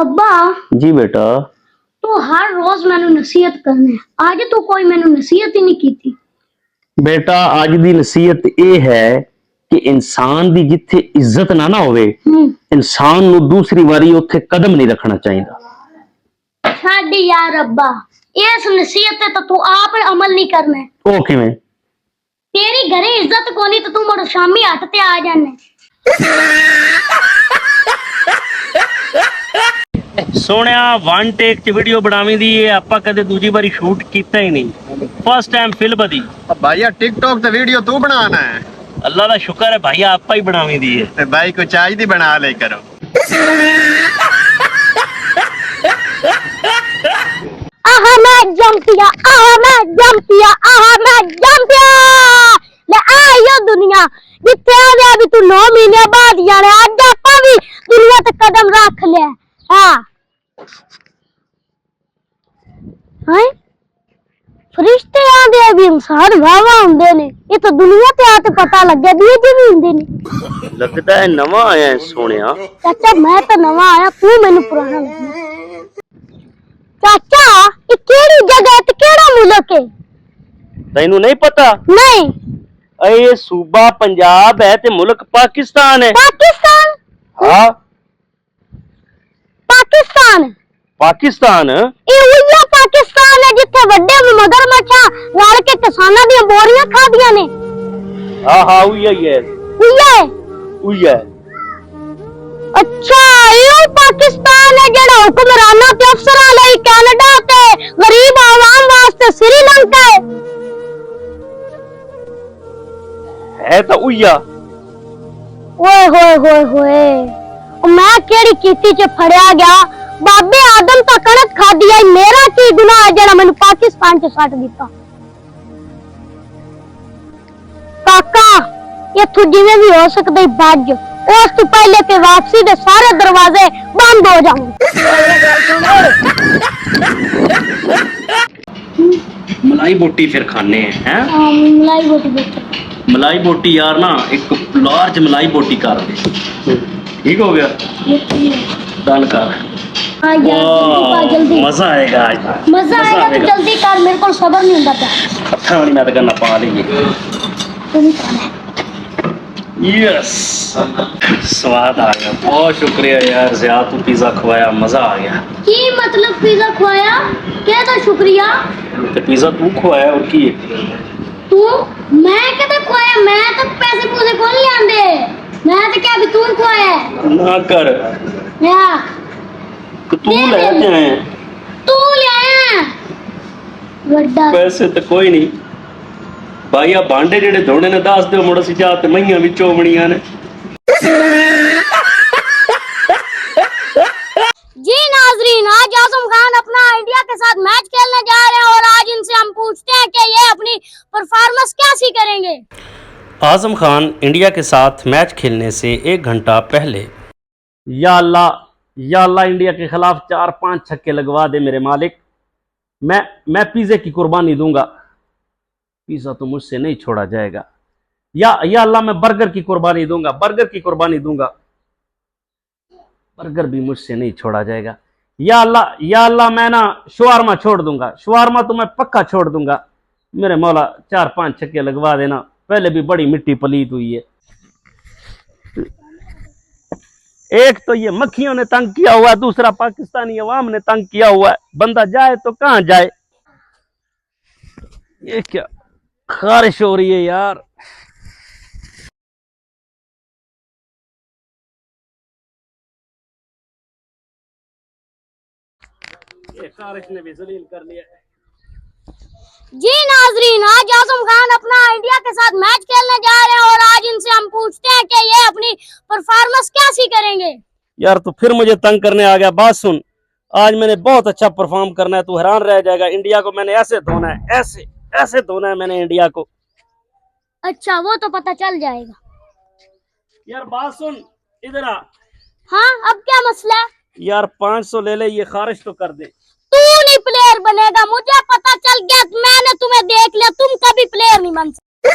अब्बा जी बेटा। तो हर रोज मैंने नसीहत करने आज तो कोई मैंने नसीहत ही नहीं की थी। बेटा आज दी नसीहत ये है कि इंसान दी जिथे इज्जत ना होवे इंसान नु दूसरी बारी उत्थे कदम नहीं रखना चाहिए। छाड़ यार अब्बा इस नसीहत ते तो तू आप अमल नहीं करना। ओ किवें? तेरी घरे इज्जत कोनी तो तू मुड़ शामी हट ते आ जाने। सोनिया वन टेक च वीडियो बनावी दी है आपा कदे दूजी बारी शूट कीता ही नहीं फर्स्ट टाइम फिल्म दी। भैया टिकटॉक ते वीडियो तू बनाना है। अल्लाह दा शुक्र है भाई आपा ही बनावी दी है ते भाई को चाहिए बना ले करो। आहा मैं जंपिया ले आयो दुनिया जिथे आ भी तू 9 महीने बाद जाने आज आपा भी दुनिया ते कदम रख ले। हां हाय फरिश्ते आंदे भी इंसान वावा हुंदे ने ये तो दुनिया ते आते पता लग गया दिए जी भी हुंदे ने। लगता है नवा आया है सोनिया। चाचा मैं तो नवा आया तू मैनू पुराना लगना। चाचा ये केड़ी जगह ते केड़ा मुल्क है? तैनू नहीं पता? नहीं ये सूबा पंजाब है ते मुल्क पाकिस्तान है। पाकिस्तान? हाँ पाकिस्तान पाकिस्तान ये उइया पाकिस्तान है जिथे वड्डे मगरमच्छा लड़ के किसानां दी बोरियां खादियां ने। हाँ हाँ उइया ही है। उइया है उइया है। अच्छा ये पाकिस्तान है जेड़ा हुक्मराना ते अफसरां लई कनाडा ते गरीब आवाम वास्ते श्रीलंका है तो उइया। ओए होए होए होए मैं केड़ी कीती च फड़या गया बाबे आदम ता कणक खादी आई मेरा की गुनाह है जेड़ा मैनू पाकिस्तान च सट दिता। काका ये तू जिवें भी हो सकदे बाज उस तो पहले के वापसी दे सारे दरवाजे बंद हो जाएं। मलाई बोटी फिर खाने हैं मलाई बोटी मलाई बोटी यार ना एक लार्ज मलाई बोटी कर दे। ठीक हो गया डन कर। हाँ यार जल्दी मजा आएगा आज। मजा आएगा तो जल्दी कर मेरे को सब्र नहीं होता था। अच्छा वाली मैं तो करना पा लेंगे। तुम कौन है? यस स्वाद आ गया बहुत शुक्रिया यार ज़िया तू पिज़्ज़ा खवाया मजा आ गया। की मतलब पिज़्ज़ा खवाया क्या था शुक्रिया? तो पिज़्ज़ा तू खवाया और की तू मैं कहता खवाया मैं तो पैसे पूसे कौन ले आंदे मैं तो क्या भी तू खवाया ना कर या तो तू ले आए तू ले आया वड्डा पैसे तो कोई नहीं भाई आ भांडे जेडे धोने ने दस दो मुड़ सी जाते मईयां विचों बणियां ने। जी नाजरीन आज आजम खान अपना इंडिया के साथ मैच खेलने जा रहे हैं और आज इनसे हम पूछते हैं कि ये अपनी परफॉर्मेंस कैसी करेंगे। आजम खान इंडिया के साथ मैच खेलने से 1 घंटा पहले या अल्लाह इंडिया के खिलाफ 4-5 छक्के लगवा दे मेरे मालिक। मैं पिज़्ज़े की कुर्बानी दूंगा। पिज़्ज़ा तो मुझसे नहीं छोड़ा जाएगा। या अल्लाह मैं बर्गर की कुर्बानी दूंगा बर्गर भी मुझसे नहीं छोड़ा जाएगा। या अल्लाह मैं ना शवारमा छोड़ दूंगा शवारमा तो मैं पक्का छोड़ दूंगा। मेरे मौला 4-5 छक्के लगवा देना पहले भी बड़ी मिट्टी पलीत हुई है। एक तो ये मक्खियों ने तंग किया हुआ है दूसरा पाकिस्तानी अवाम ने तंग किया हुआ है। बंदा जाए तो कहां जाए। ये क्या खारिश हो रही है यार। ये खारिश ने भी जलील कर लिया। जी नाजरीन आज आजम खान अपना इंडिया के साथ मैच खेलने जा रहे हैं और आज इनसे हम पूछते हैं कि ये अपनी परफॉर्मेंस कैसी करेंगे। यार तो फिर मुझे तंग करने आ गया। बात सुन आज मैंने बहुत अच्छा परफॉर्म करना है तू हैरान रह जाएगा। इंडिया को मैंने ऐसे धोना है ऐसे धोना है मैंने इंडिया को। अच्छा वो तो पता चल जाएगा। यार बात सुन इधर आ। हाँ अब क्या मसला है? यार 500 ले ले ये खारिश तो कर दे। तू नहीं प्लेयर बनेगा मुझे पता चल गया मैंने तुम्हें देख लिया तुम कभी प्लेयर नहीं बन सकते।